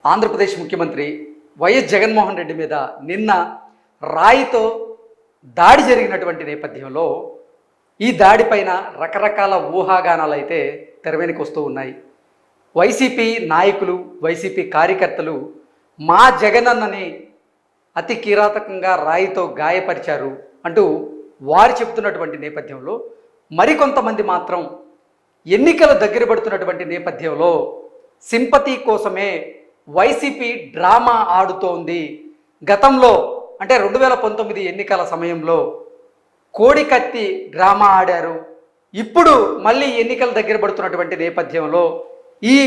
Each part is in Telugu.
ఆంధ్రప్రదేశ్ ముఖ్యమంత్రి వైఎస్ జగన్మోహన్ రెడ్డి మీద నిన్న రాయితో దాడి జరిగినటువంటి నేపథ్యంలో ఈ దాడిపైన రకరకాల ఊహాగానాలు అయితే తెరవెనికి వస్తూ ఉన్నాయి. వైసీపీ నాయకులు, వైసీపీ కార్యకర్తలు మా జగనన్నని అతి కిరాతకంగా రాయితో గాయపరిచారు అంటూ వారు చెప్తున్నటువంటి నేపథ్యంలో మరికొంతమంది మాత్రం ఎన్నికలు దగ్గర పడుతున్నటువంటి నేపథ్యంలో సింపతి కోసమే వైసీపీ డ్రామా ఆడుతోంది. గతంలో అంటే 2019 ఎన్నికల సమయంలో కోడికత్తి డ్రామా ఆడారు. ఇప్పుడు మళ్ళీ ఎన్నికల దగ్గర పడుతున్నటువంటి నేపథ్యంలో ఈ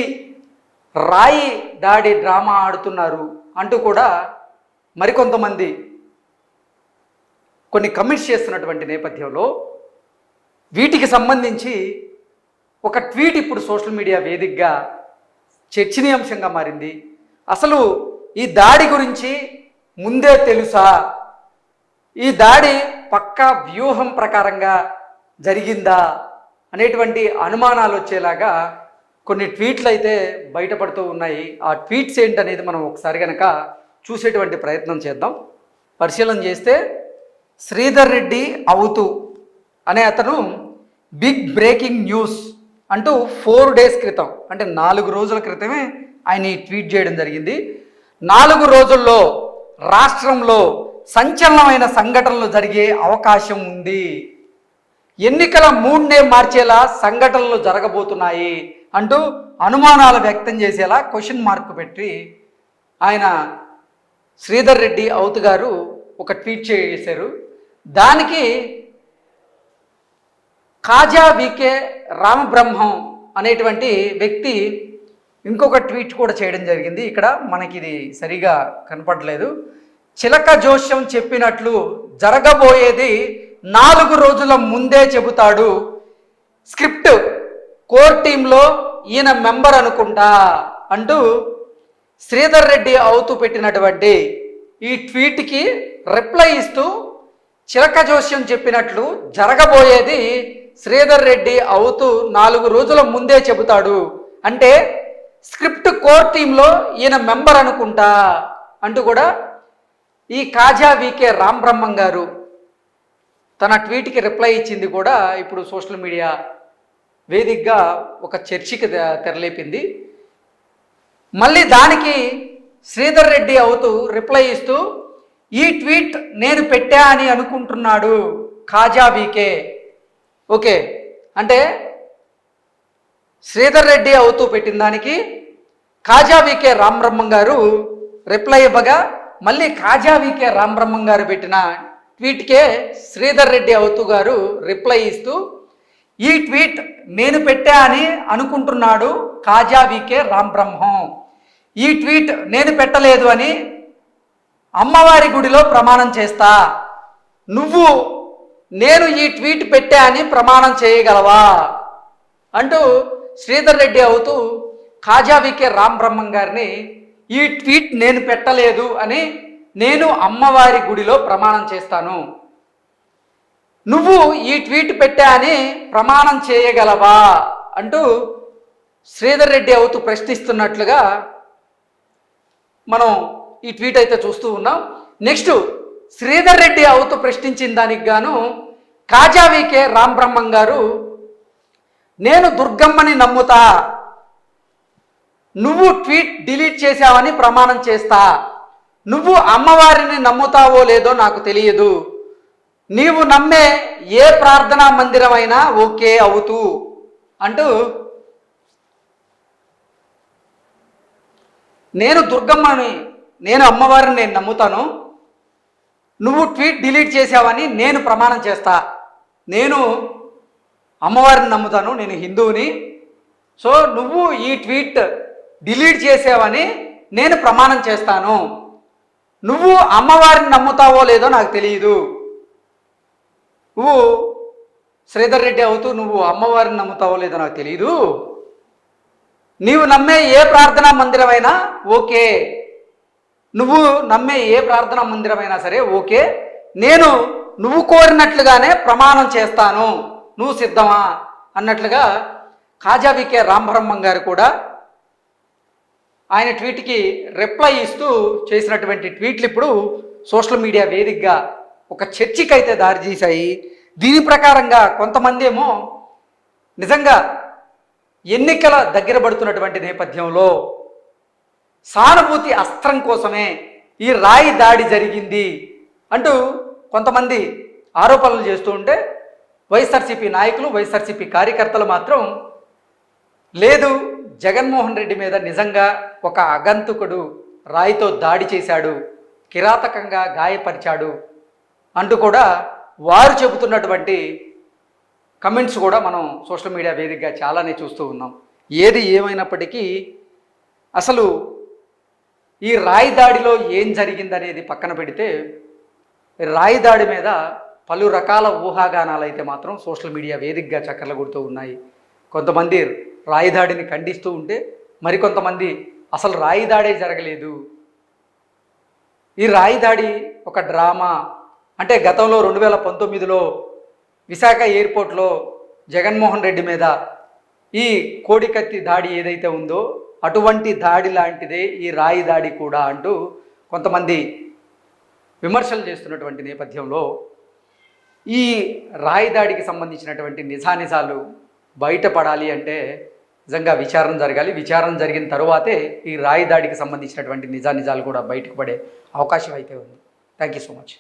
రాయి దాడి డ్రామా ఆడుతున్నారు అంటూ కూడా మరికొంతమంది కొన్ని కమెంట్స్ చేస్తున్నటువంటి నేపథ్యంలో వీటికి సంబంధించి ఒక ట్వీట్ ఇప్పుడు సోషల్ మీడియా వేదికగా చర్చనీయాంశంగా మారింది. అసలు ఈ దాడి గురించి ముందే తెలుసా? ఈ దాడి పక్కా వ్యూహం ప్రకారంగా జరిగిందా అనేటువంటి అనుమానాలు వచ్చేలాగా కొన్ని ట్వీట్లు అయితే బయటపడుతూ ఉన్నాయి. ఆ ట్వీట్స్ ఏంటనేది మనం ఒకసారి కనుక చూసేటువంటి ప్రయత్నం చేద్దాం. పరిశీలన చేస్తే శ్రీధర్ రెడ్డి అవుతూ అనే అతను బిగ్ బ్రేకింగ్ న్యూస్ అంటూ 4 డేస్ క్రితం అంటే 4 రోజుల క్రితమే ఆయన ఈ ట్వీట్ చేయడం జరిగింది. 4 రోజుల్లో రాష్ట్రంలో సంచలనమైన సంఘటనలు జరిగే అవకాశం ఉంది. ఎన్నికల మూడ్నే మార్చేలా సంఘటనలు జరగబోతున్నాయి అంటూ అనుమానాలు వ్యక్తం చేసేలా క్వశ్చన్ మార్క్ పెట్టి ఆయన శ్రీధర్ రెడ్డి అవుతు గారు ఒక ట్వీట్ చేశారు. దానికి కాజా వికే రామబ్రహ్మం అనేటువంటి వ్యక్తి ఇంకొక ట్వీట్ కూడా చేయడం జరిగింది. ఇక్కడ మనకి ఇది సరిగా కనపడలేదు. చిలక జోష్యం చెప్పినట్లు జరగబోయేది 4 రోజుల ముందే చెబుతాడు. స్క్రిప్ట్ కోర్ టీంలో ఈయన మెంబర్ అనుకుంటా అంటూ శ్రీధర్ రెడ్డి అవుతూ పెట్టినటువంటి ఈ ట్వీట్కి రిప్లై ఇస్తూ చిలక జోష్యం చెప్పినట్లు జరగబోయేది శ్రీధర్ రెడ్డి అవుతూ 4 రోజుల ముందే చెబుతాడు. అంటే స్క్రిప్ట్ కోర్ టీంలో ఈయన మెంబర్ అనుకుంటా అంటూ కూడా ఈ కాజా వికే రామబ్రహ్మం గారు తన ట్వీట్కి రిప్లై ఇచ్చింది కూడా ఇప్పుడు సోషల్ మీడియా వేదికగా ఒక చర్చకి తెరలేపింది. మళ్ళీ దానికి శ్రీధర్ రెడ్డి అవుతూ రిప్లై ఇస్తూ ఈ ట్వీట్ నేను పెట్టా అని అనుకుంటున్నాడు కాజా వికే. ఓకే, అంటే శ్రీధర్ రెడ్డి అవుతూ పెట్టిన దానికి కాజా వికే రామబ్రహ్మం గారు రిప్లై ఇవ్వగా మళ్ళీ కాజా వికే రామబ్రహ్మం గారు పెట్టిన ట్వీట్కే శ్రీధర్ రెడ్డి అవుతూ గారు రిప్లై ఇస్తూ ఈ ట్వీట్ నేను పెట్టా అని అనుకుంటున్నాడు కాజా వికే రామబ్రహ్మం. ఈ ట్వీట్ నేను పెట్టలేదు అని అమ్మవారి గుడిలో ప్రమాణం చేస్తా. నువ్వు నేను ఈ ట్వీట్ పెట్టా అని ప్రమాణం చేయగలవా అంటూ శ్రీధర్ రెడ్డి అవుతూ కాజా వికే రామబ్రహ్మం గారిని ఈ ట్వీట్ నేను పెట్టలేదు అని నేను అమ్మవారి గుడిలో ప్రమాణం చేస్తాను. నువ్వు ఈ ట్వీట్ పెట్టా అని ప్రమాణం చేయగలవా అంటూ శ్రీధర్ రెడ్డి అవుతూ ప్రశ్నిస్తున్నట్లుగా మనం ఈ ట్వీట్ అయితే చూస్తూ ఉన్నాం. నెక్స్ట్ శ్రీధర్ రెడ్డి అవుతూ ప్రశ్నించిన దానికి గాను కాజా వికే రామబ్రహ్మం గారు నేను దుర్గమ్మని నమ్ముతా, నువ్వు ట్వీట్ డిలీట్ చేశావని ప్రమాణం చేస్తా. నువ్వు అమ్మవారిని నమ్ముతావో లేదో నాకు తెలియదు. నీవు నమ్మే ఏ ప్రార్థనా మందిరమైనా ఓకే అవుతూ అంటూ నేను దుర్గమ్మని, నేను అమ్మవారిని నేను నమ్ముతాను, నువ్వు ట్వీట్ డిలీట్ చేసావని నేను ప్రమాణం చేస్తా. నేను అమ్మవారిని నమ్ముతాను, నేను హిందువుని. సో నువ్వు ఈ ట్వీట్ డిలీట్ చేసావని నేను ప్రమాణం చేస్తాను. నువ్వు అమ్మవారిని నమ్ముతావో లేదో నాకు తెలియదు. నువ్వు శ్రీధర్ రెడ్డి అవుతూ నువ్వు అమ్మవారిని నమ్ముతావో లేదో నాకు తెలియదు. నీవు నమ్మే ఏ ప్రార్థనా మందిరమైనా ఓకే, నువ్వు నమ్మే ఏ ప్రార్థనా మందిరమైనా సరే ఓకే, నేను నువ్వు కోరినట్లుగానే ప్రమాణం చేస్తాను, నువ్వు సిద్ధమా అన్నట్లుగా కాజా వికే రామబ్రహ్మం గారు కూడా ఆయన ట్వీట్కి రిప్లై ఇస్తూ చేసినటువంటి ట్వీట్లు ఇప్పుడు సోషల్ మీడియా వేదికగా ఒక చర్చకి అయితే దారితీశాయి. దీని ప్రకారంగా కొంతమంది ఏమో నిజంగా ఎన్నికల దగ్గర పడుతున్నటువంటి నేపథ్యంలో సానుభూతి అస్త్రం కోసమే ఈ రాయి దాడి జరిగింది అంటూ కొంతమంది ఆరోపణలు చేస్తూ ఉంటే, వైఎస్ఆర్సీపీ నాయకులు, వైఎస్ఆర్సీపీ కార్యకర్తలు మాత్రం లేదు, జగన్మోహన్ రెడ్డి మీద నిజంగా ఒక అగంతకుడు రాయితో దాడి చేశాడు, కిరాతకంగా గాయపరిచాడు అంటూ కూడా వారు చెబుతున్నటువంటి కమెంట్స్ కూడా మనం సోషల్ మీడియా వేదికగా చాలానే చూస్తూ ఉన్నాం. ఏది ఏమైనప్పటికీ అసలు ఈ రాయి దాడిలో ఏం జరిగిందనేది పక్కన పెడితే, రాయి దాడి మీద పలు రకాల ఊహాగానాలు అయితే మాత్రం సోషల్ మీడియా వేదికగా చక్కర్లు కొడుతూ ఉన్నాయి. కొంతమంది రాయి దాడిని ఖండిస్తూ ఉంటే, మరికొంతమంది అసలు రాయి దాడే జరగలేదు, ఈ రాయి దాడి ఒక డ్రామా, అంటే గతంలో 2019లో విశాఖ ఎయిర్పోర్ట్లో జగన్మోహన్ రెడ్డి మీద ఈ కోడికత్తి దాడి ఏదైతే ఉందో అటువంటి దాడి లాంటిదే ఈ రాయి దాడి కూడా అంటూ కొంతమంది విమర్శలు చేస్తున్నటువంటి నేపథ్యంలో ఈ రాయి దాడికి సంబంధించినటువంటి నిజానిజాలు బయటపడాలి అంటే నిజంగా విచారణ జరగాలి. విచారణ జరిగిన తరువాతే ఈ రాయి దాడికి సంబంధించినటువంటి నిజానిజాలు కూడా బయటకు పడే అవకాశం అయితే ఉంది. Thank you so much.